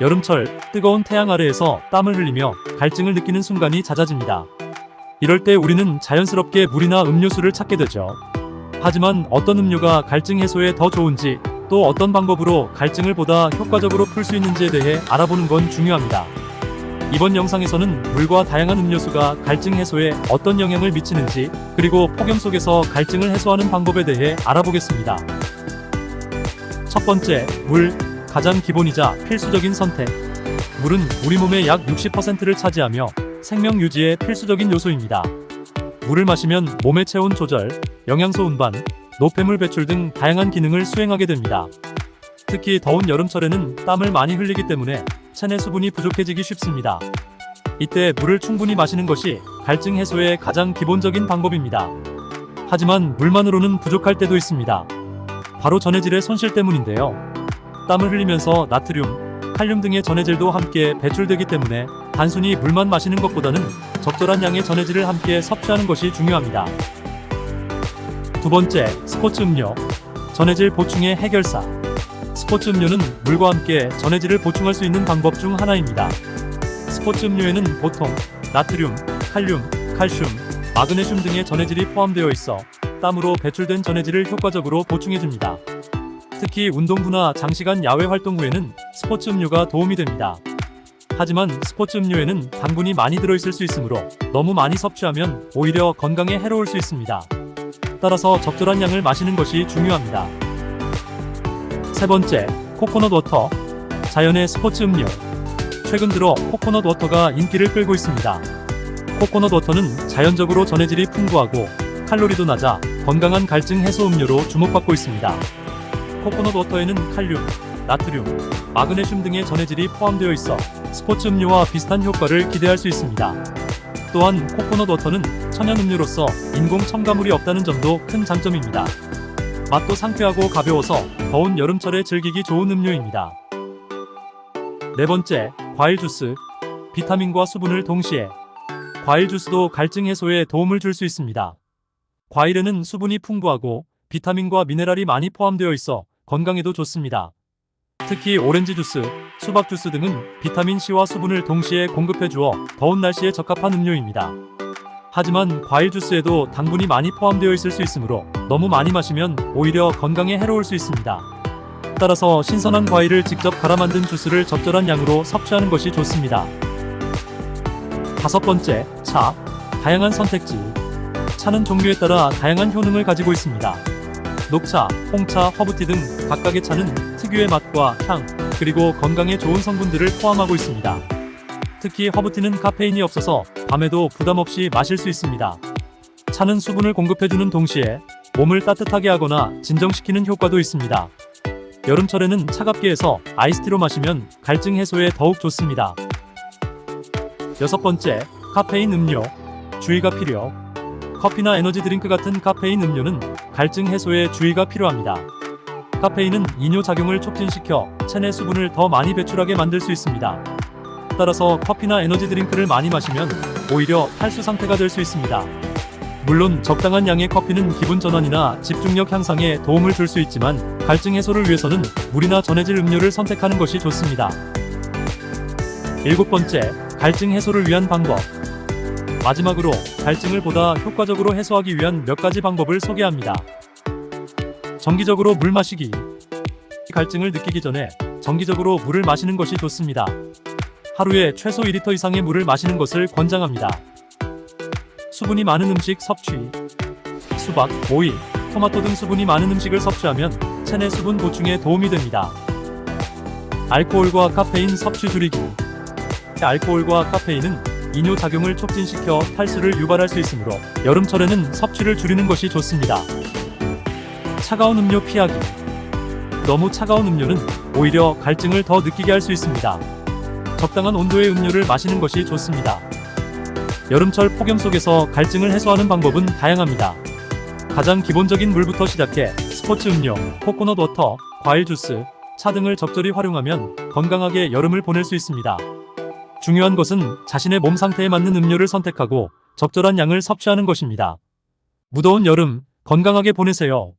여름철 뜨거운 태양 아래에서 땀을 흘리며 갈증을 느끼는 순간이 잦아집니다. 이럴 때 우리는 자연스럽게 물이나 음료수를 찾게 되죠. 하지만 어떤 음료가 갈증 해소에 더 좋은지, 또 어떤 방법으로 갈증을 보다 효과적으로 풀 수 있는지에 대해 알아보는 건 중요합니다. 이번 영상에서는 물과 다양한 음료수가 갈증 해소에 어떤 영향을 미치는지, 그리고 폭염 속에서 갈증을 해소하는 방법에 대해 알아보겠습니다. 첫 번째, 물. 가장 기본이자 필수적인 선택. 물은 우리 몸의 약 60%를 차지하며 생명 유지에 필수적인 요소입니다. 물을 마시면 몸의 체온 조절, 영양소 운반, 노폐물 배출 등 다양한 기능을 수행하게 됩니다. 특히 더운 여름철에는 땀을 많이 흘리기 때문에 체내 수분이 부족해지기 쉽습니다. 이때 물을 충분히 마시는 것이 갈증 해소의 가장 기본적인 방법입니다. 하지만 물만으로는 부족할 때도 있습니다. 바로 전해질의 손실 때문인데요. 땀을 흘리면서 나트륨, 칼륨 등의 전해질도 함께 배출되기 때문에 단순히 물만 마시는 것보다는 적절한 양의 전해질을 함께 섭취하는 것이 중요합니다. 두 번째, 스포츠 음료. 전해질 보충의 해결사. 스포츠 음료는 물과 함께 전해질을 보충할 수 있는 방법 중 하나입니다. 스포츠 음료에는 보통 나트륨, 칼륨, 칼슘, 마그네슘 등의 전해질이 포함되어 있어 땀으로 배출된 전해질을 효과적으로 보충해줍니다. 특히 운동 후나 장시간 야외 활동 후에는 스포츠 음료가 도움이 됩니다. 하지만 스포츠 음료에는 당분이 많이 들어있을 수 있으므로 너무 많이 섭취하면 오히려 건강에 해로울 수 있습니다. 따라서 적절한 양을 마시는 것이 중요합니다. 세 번째, 코코넛 워터. 자연의 스포츠 음료. 최근 들어 코코넛 워터가 인기를 끌고 있습니다. 코코넛 워터는 자연적으로 전해질이 풍부하고 칼로리도 낮아 건강한 갈증 해소 음료로 주목받고 있습니다. 코코넛 워터에는 칼륨, 나트륨, 마그네슘 등의 전해질이 포함되어 있어 스포츠 음료와 비슷한 효과를 기대할 수 있습니다. 또한 코코넛 워터는 천연 음료로서 인공 첨가물이 없다는 점도 큰 장점입니다. 맛도 상쾌하고 가벼워서 더운 여름철에 즐기기 좋은 음료입니다. 네 번째, 과일 주스. 비타민과 수분을 동시에. 과일 주스도 갈증 해소에 도움을 줄 수 있습니다. 과일에는 수분이 풍부하고 비타민과 미네랄이 많이 포함되어 있어 건강에도 좋습니다. 특히 오렌지 주스, 수박 주스 등은 비타민C와 수분을 동시에 공급해주어 더운 날씨에 적합한 음료입니다. 하지만 과일 주스에도 당분이 많이 포함되어 있을 수 있으므로 너무 많이 마시면 오히려 건강에 해로울 수 있습니다. 따라서 신선한 과일을 직접 갈아 만든 주스를 적절한 양으로 섭취하는 것이 좋습니다. 다섯 번째, 차. 다양한 선택지. 차는 종류에 따라 다양한 효능을 가지고 있습니다. 녹차, 홍차, 허브티 등 각각의 차는 특유의 맛과 향, 그리고 건강에 좋은 성분들을 포함하고 있습니다. 특히 허브티는 카페인이 없어서 밤에도 부담 없이 마실 수 있습니다. 차는 수분을 공급해주는 동시에 몸을 따뜻하게 하거나 진정시키는 효과도 있습니다. 여름철에는 차갑게 해서 아이스티로 마시면 갈증 해소에 더욱 좋습니다. 여섯 번째, 카페인 음료. 주의가 필요. 커피나 에너지 드링크 같은 카페인 음료는 갈증 해소에 주의가 필요합니다. 카페인은 이뇨 작용을 촉진시켜 체내 수분을 더 많이 배출하게 만들 수 있습니다. 따라서 커피나 에너지 드링크를 많이 마시면 오히려 탈수 상태가 될 수 있습니다. 물론 적당한 양의 커피는 기분 전환이나 집중력 향상에 도움을 줄 수 있지만 갈증 해소를 위해서는 물이나 전해질 음료를 선택하는 것이 좋습니다. 일곱 번째, 갈증 해소를 위한 방법. 마지막으로 갈증을 보다 효과적으로 해소하기 위한 몇 가지 방법을 소개합니다. 정기적으로 물 마시기. 갈증을 느끼기 전에 정기적으로 물을 마시는 것이 좋습니다. 하루에 최소 2리터 이상의 물을 마시는 것을 권장합니다. 수분이 많은 음식 섭취. 수박, 오이, 토마토 등 수분이 많은 음식을 섭취하면 체내 수분 보충에 도움이 됩니다. 알코올과 카페인 섭취 줄이기. 알코올과 카페인은 이뇨 작용을 촉진시켜 탈수를 유발할 수 있으므로 여름철에는 섭취를 줄이는 것이 좋습니다. 차가운 음료 피하기. 너무 차가운 음료는 오히려 갈증을 더 느끼게 할 수 있습니다. 적당한 온도의 음료를 마시는 것이 좋습니다. 여름철 폭염 속에서 갈증을 해소하는 방법은 다양합니다. 가장 기본적인 물부터 시작해 스포츠 음료, 코코넛 워터, 과일 주스, 차 등을 적절히 활용하면 건강하게 여름을 보낼 수 있습니다. 중요한 것은 자신의 몸 상태에 맞는 음료를 선택하고 적절한 양을 섭취하는 것입니다. 무더운 여름 건강하게 보내세요.